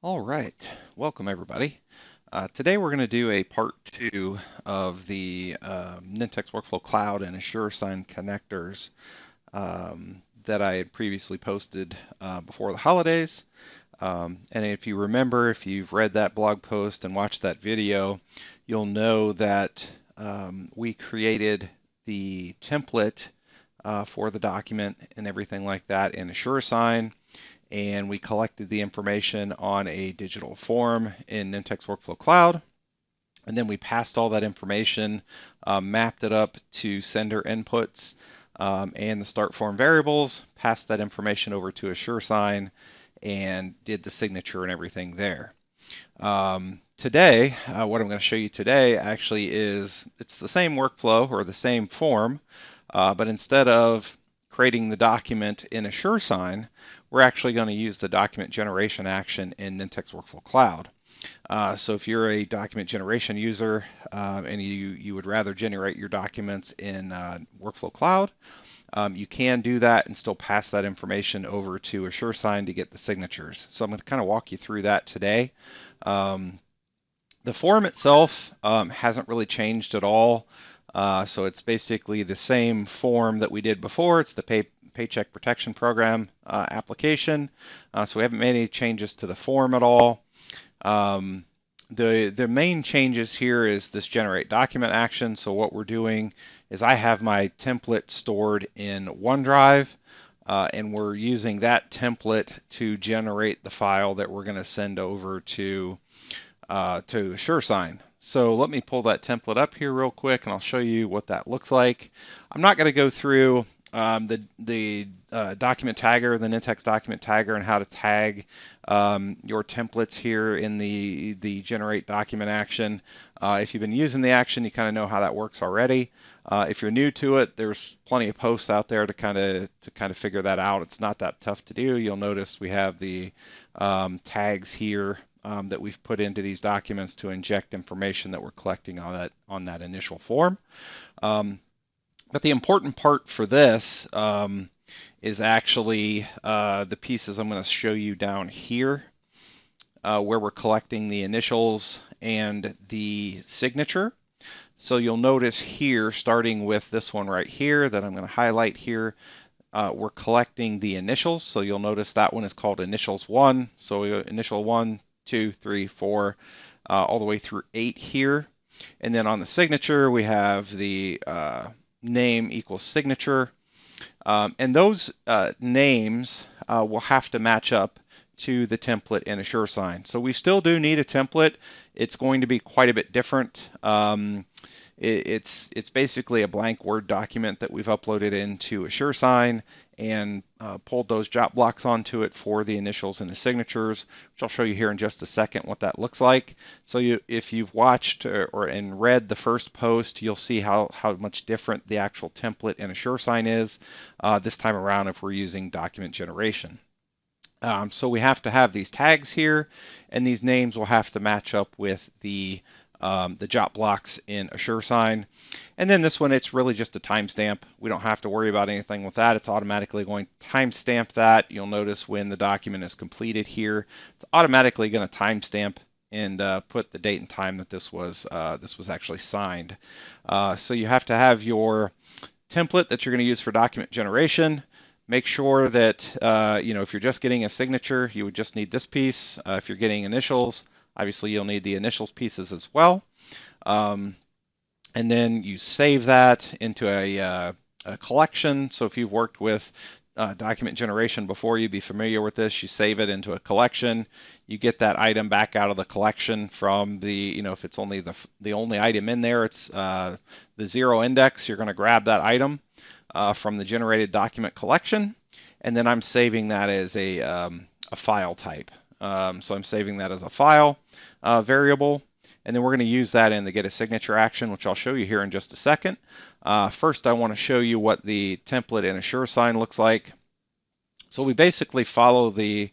All right, welcome everybody. Today we're going to do a part two of the Nintex Workflow Cloud and AssureSign connectors that I had previously posted before the holidays. And if you remember, if you've read that blog post and watched that video, you'll know that we created the template for the document and everything like that in AssureSign, and we collected the information on a digital form in Nintex Workflow Cloud. And then we passed all that information, mapped it up to sender inputs and the start form variables, passed that information over to AssureSign, and did the signature and everything there. Today, what I'm going to show you today actually is it's the same workflow or the same form, but instead of creating the document in AssureSign, we're actually going to use the document generation action in Nintex Workflow Cloud. So if you're a document generation user and you would rather generate your documents in Workflow Cloud, you can do that and still pass that information over to AssureSign to get the signatures. So I'm going to kind of walk you through that today. The form itself hasn't really changed at all. So it's basically the same form that we did before. It's the Paycheck Protection Program application. So we haven't made any changes to the form at all. The main changes here is this generate document action. So what we're doing is I have my template stored in OneDrive, and we're using that template to generate the file that we're going to send over to AssureSign. So let me pull that template up here real quick, and I'll show you what that looks like. I'm not going to go through the document tagger, the Nintex document tagger, and how to tag your templates here in the generate document action. If you've been using the action, you kind of know how that works already. If you're new to it, there's plenty of posts out there to kind of figure that out. It's not that tough to do. You'll notice we have the tags here that we've put into these documents to inject information that we're collecting on that initial form. But the important part for this is actually the pieces I'm going to show you down here, where we're collecting the initials and the signature. So you'll notice here, starting with this one right here that I'm going to highlight here, we're collecting the initials. So you'll notice that one is called initials 1. So initial 1, 2, 3, 4, all the way through 8 here. And then on the signature, we have the name equals signature. And those names will have to match up to the template in AssureSign. So we still do need a template. It's going to be quite a bit different. It's basically a blank Word document that we've uploaded into AssureSign and pulled those jot blocks onto it for the initials and the signatures, which I'll show you here in just a second what that looks like. So if you've watched and read the first post, you'll see how much different the actual template in AssureSign is this time around if we're using document generation. So we have to have these tags here, and these names will have to match up with the jot blocks in AssureSign. And then this one, it's really just a timestamp. We don't have to worry about anything with that. It's automatically going to timestamp that. You'll notice when the document is completed here, it's automatically going to timestamp and put the date and time that this was actually signed. So you have to have your template that you're going to use for document generation. Make sure that if you're just getting a signature, you would just need this piece. If you're getting initials, obviously you'll need the initials pieces as well. And then you save that into a collection. So if you've worked with document generation before, you'd be familiar with this. You save it into a collection. You get that item back out of the collection from the, if it's only the only item in there, it's the 0 index. You're going to grab that item from the generated document collection, and then I'm saving that as a file type. So I'm saving that as a file variable, and then we're going to use that in the get a signature action, which I'll show you here in just a second. First, I want to show you what the template in AssureSign looks like. So we basically follow the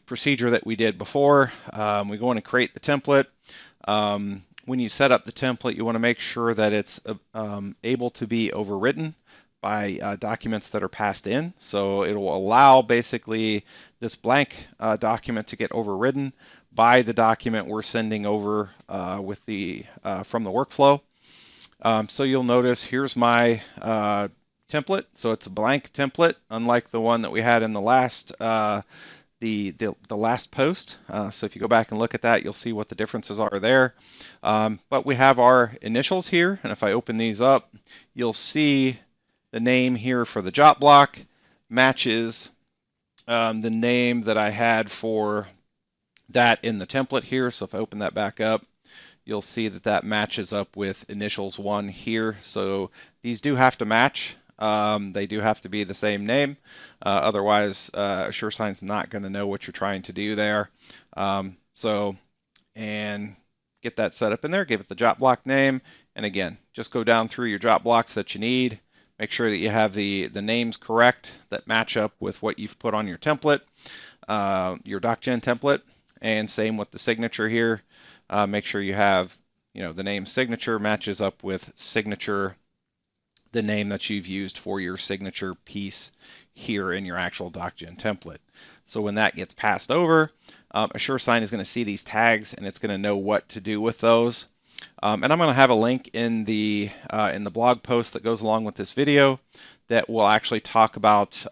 procedure that we did before. We go in and create the template. When you set up the template, you want to make sure that it's able to be overwritten by documents that are passed in. So it will allow basically this blank document to get overridden by the document we're sending over with the from the workflow. So you'll notice here's my template. So it's a blank template, unlike the one that we had in the last the last post. So if you go back and look at that, you'll see what the differences are there. But we have our initials here, and if I open these up, you'll see the name here for the job block matches the name that I had for that in the template here. So if I open that back up, you'll see that that matches up with initials 1 here. So these do have to match. They do have to be the same name. Otherwise, AssureSign's not going to know what you're trying to do there. And get that set up in there, give it the job block name. And again, just go down through your job blocks that you need. Make sure that you have the names correct that match up with what you've put on your template, your DocGen template. And same with the signature here. Make sure you have, the name signature matches up with signature, the name that you've used for your signature piece here in your actual DocGen template. So when that gets passed over, AssureSign is going to see these tags and it's going to know what to do with those. And I'm going to have a link in the blog post that goes along with this video that will actually talk about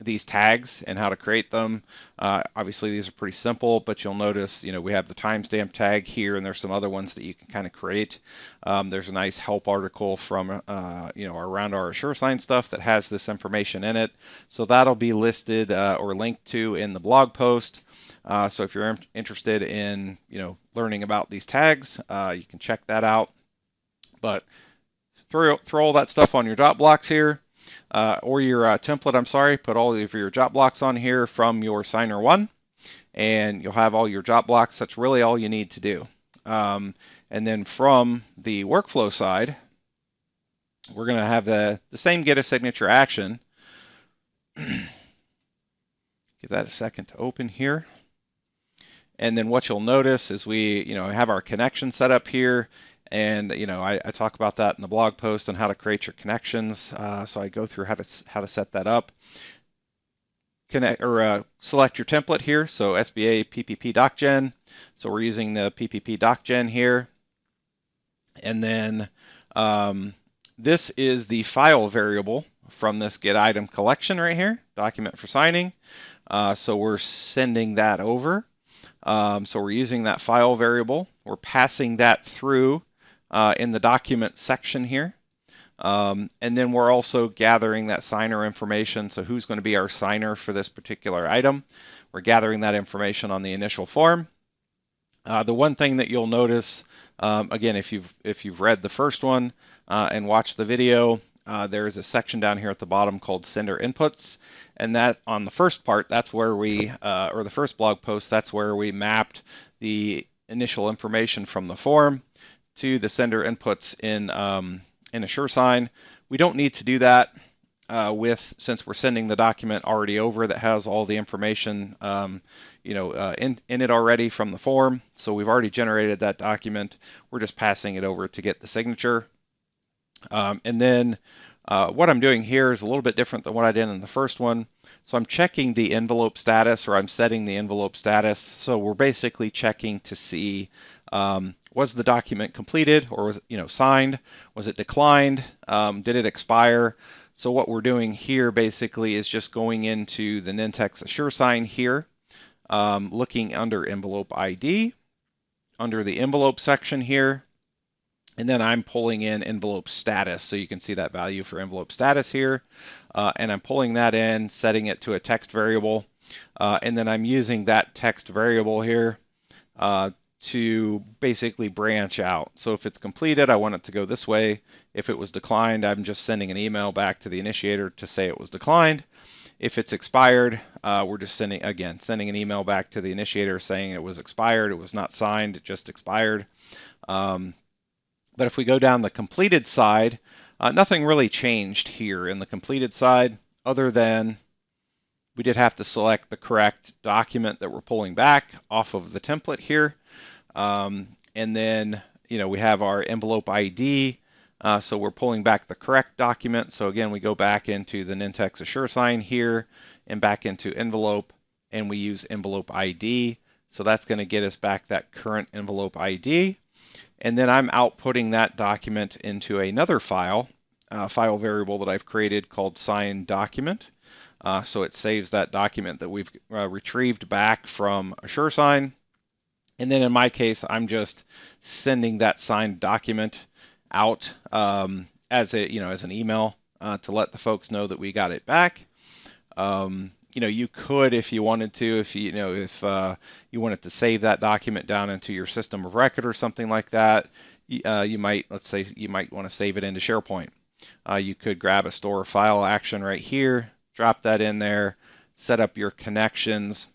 these tags and how to create them. Obviously, these are pretty simple, but you'll notice, we have the timestamp tag here, and there's some other ones that you can kind of create. There's a nice help article from, around our AssureSign stuff that has this information in it. So that'll be listed or linked to in the blog post. So if you're interested in, learning about these tags, you can check that out. But throw all that stuff on your dot blocks here. Or your template, I'm sorry, put all of your job blocks on here from your Signer 1, and you'll have all your job blocks. That's really all you need to do. And then from the workflow side, we're going to have the same get a signature action. Give that a second to open here. And then what you'll notice is we, have our connection set up here. And I talk about that in the blog post on how to create your connections. So I go through how to set that up. Select your template here. So SBA PPP DocGen. So we're using the PPP DocGen here. And then this is the file variable from this get item collection right here, document for signing. So we're sending that over. So we're using that file variable. We're passing that through in the document section here. And then we're also gathering that signer information. So who's going to be our signer for this particular item? We're gathering that information on the initial form. The one thing that you'll notice, again, if you've read the first one and watched the video, there is a section down here at the bottom called Sender Inputs. And that on the first part, that's where we, or the first blog post, that's where we mapped the initial information from the form to the sender inputs in AssureSign. We don't need to do that since we're sending the document already over that has all the information in it already from the form. So we've already generated that document. We're just passing it over to get the signature. And then what I'm doing here is a little bit different than what I did in the first one. So I'm checking the envelope status, or I'm setting the envelope status. So we're basically checking to see, was the document completed, or was it, signed? Was it declined? Did it expire? So what we're doing here basically is just going into the Nintex AssureSign here, looking under envelope ID, under the envelope section here, and then I'm pulling in envelope status. So you can see that value for envelope status here. And I'm pulling that in, setting it to a text variable. And then I'm using that text variable here to basically branch out. So if it's completed, I want it to go this way. If it was declined, I'm just sending an email back to the initiator to say it was declined. If it's expired, we're just sending an email back to the initiator saying it was expired. It was not signed, it just expired. But if we go down the completed side, nothing really changed here in the completed side, other than we did have to select the correct document that we're pulling back off of the template here. And then, we have our envelope ID So we're pulling back the correct document. So again, we go back into the Nintex AssureSign here and back into envelope, and we use envelope ID. So that's going to get us back that current envelope ID. And then I'm outputting that document into another file variable that I've created called signed document. So it saves that document that we've retrieved back from AssureSign. And then in my case, I'm just sending that signed document out as an email to let the folks know that we got it back. You could, if you wanted to, if you wanted to save that document down into your system of record or something like that, let's say you might want to save it into SharePoint. You could grab a store file action right here, drop that in there, set up your connections,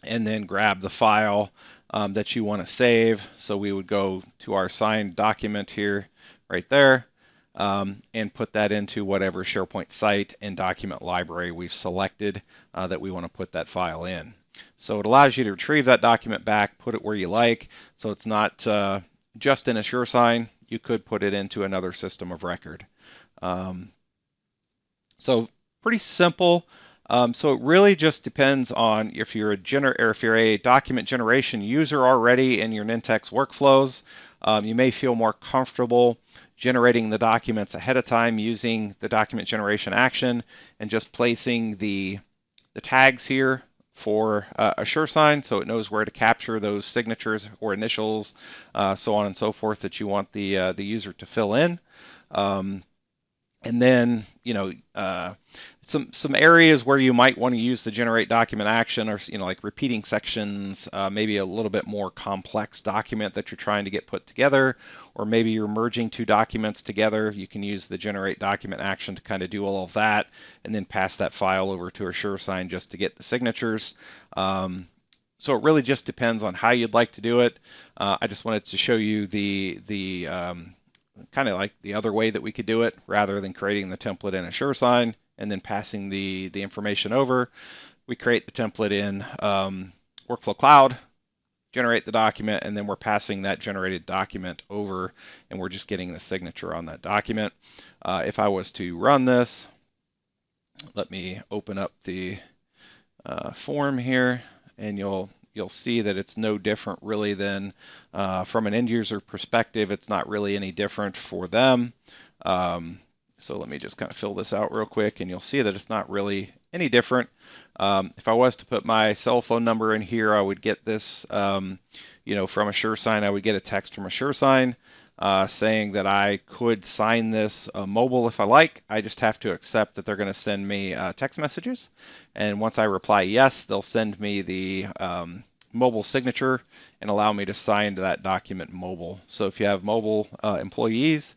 and then grab the file that you want to save. So we would go to our signed document here, right there, and put that into whatever SharePoint site and document library we've selected that we want to put that file in. So it allows you to retrieve that document back, put it where you like. So it's not just in AssureSign. You could put it into another system of record. So pretty simple. So it really just depends on if you're a document generation user already in your Nintex workflows. You may feel more comfortable generating the documents ahead of time using the document generation action and just placing the tags here for AssureSign, so it knows where to capture those signatures or initials, so on and so forth, that you want the user to fill in. And then, some areas where you might want to use the generate document action are, like repeating sections, maybe a little bit more complex document that you're trying to get put together, or maybe you're merging two documents together. You can use the generate document action to kind of do all of that, and then pass that file over to AssureSign just to get the signatures. So it really just depends on how you'd like to do it. I just wanted to show you the kind of like the other way that we could do it, rather than creating the template in AssureSign and then passing the information over. We create the template in Workflow Cloud, generate the document, and then we're passing that generated document over, and we're just getting the signature on that document. If I was to run this, let me open up the form here, and you'll see that it's no different really than from an end user perspective. It's not really any different for them. So let me just kind of fill this out real quick, and you'll see that it's not really any different. If I was to put my cell phone number in here, I would get this, from AssureSign. I would get a text from AssureSign saying that I could sign this mobile if I like. I just have to accept that they're going to send me text messages. And once I reply yes, they'll send me the mobile signature and allow me to sign to that document mobile. So if you have mobile employees,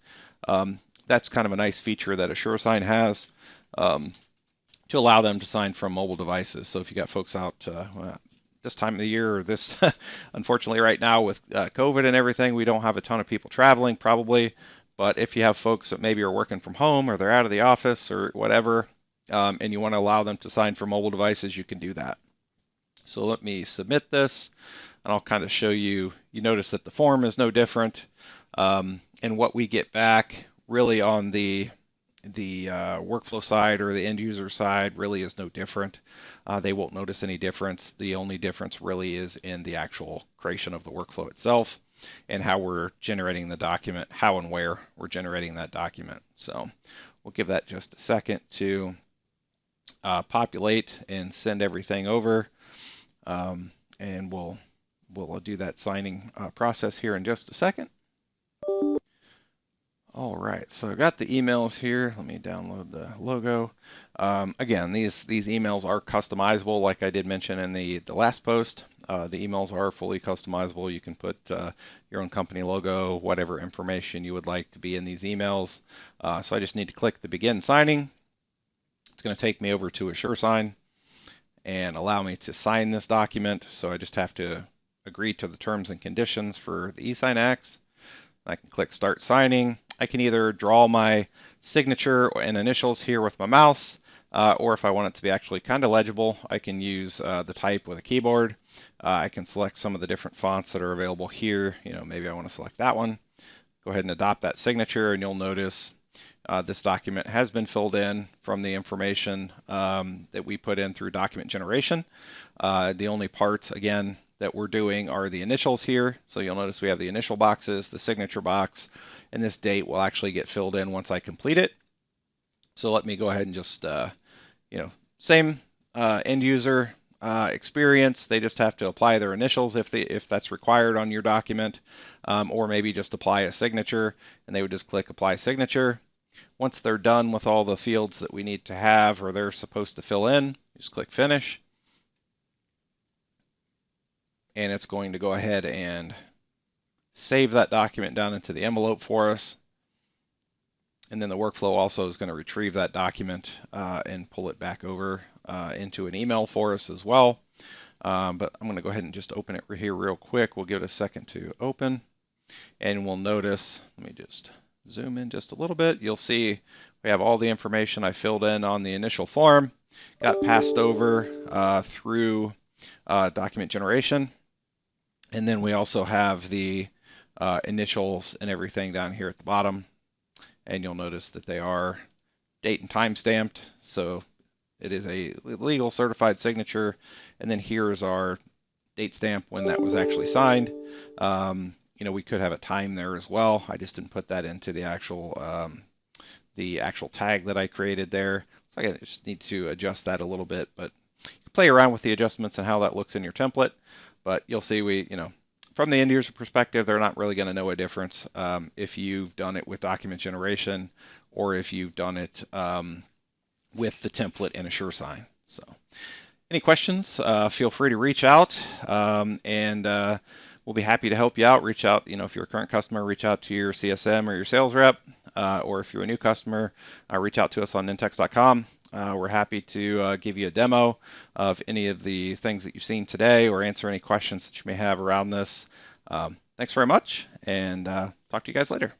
that's kind of a nice feature that AssureSign has to allow them to sign from mobile devices. So if you got folks out this time of the year, or this, unfortunately right now with COVID and everything, we don't have a ton of people traveling probably, but if you have folks that maybe are working from home or they're out of the office or whatever, and you want to allow them to sign from mobile devices, you can do that. So let me submit this, and I'll kind of show you. You notice that the form is no different, and what we get back really on the workflow side or the end user side really is no different. They won't notice any difference. The only difference really is in the actual creation of the workflow itself and how we're generating the document, how and where we're generating that document. So we'll give that just a second to populate and send everything over, and we'll do that signing process here in just a second. All right, so I got the emails here. Let me download the logo. Again, these emails are customizable, like I did mention in the last post. The emails are fully customizable. You can put your own company logo, whatever information you would like to be in these emails. So I just need to click the begin signing. It's going to take me over to AssureSign and allow me to sign this document. So I just have to agree to the terms and conditions for the eSign Acts. I can click start signing. I can either draw my signature and initials here with my mouse, or if I want it to be actually kind of legible, I can use the type with a keyboard. I can select some of the different fonts that are available here. Maybe I want to select that one. go ahead and adopt that signature, and you'll notice this document has been filled in from the information that we put in through document generation. The only parts, again, that we're doing are the initials here. So you'll notice we have the initial boxes, the signature box, and this date will actually get filled in once I complete it. So let me go ahead and just, same end user experience. They just have to apply their initials if that's required on your document, or maybe just apply a signature, and they would just click apply signature. Once they're done with all the fields that we need to have or they're supposed to fill in, just click finish. And it's going to go ahead and save that document down into the envelope for us. And then the workflow also is going to retrieve that document and pull it back over into an email for us as well. But I'm going to go ahead and just open it here real quick. We'll give it a second to open. And we'll notice, let me just zoom in just a little bit. You'll see we have all the information I filled in on the initial form, got passed over through document generation. And then we also have the initials and everything down here at the bottom. And you'll notice that they are date and time stamped. So it is a legal certified signature. And then here's our date stamp when that was actually signed. We could have a time there as well. I just didn't put that into the actual tag that I created there. So I just need to adjust that a little bit, but you can play around with the adjustments and how that looks in your template. But you'll see from the end user perspective, they're not really going to know a difference if you've done it with document generation or if you've done it with the template in AssureSign. So any questions, feel free to reach out, and we'll be happy to help you out. Reach out, if you're a current customer, reach out to your CSM or your sales rep, or if you're a new customer, reach out to us on Nintex.com. We're happy to give you a demo of any of the things that you've seen today or answer any questions that you may have around this. Thanks very much, and talk to you guys later.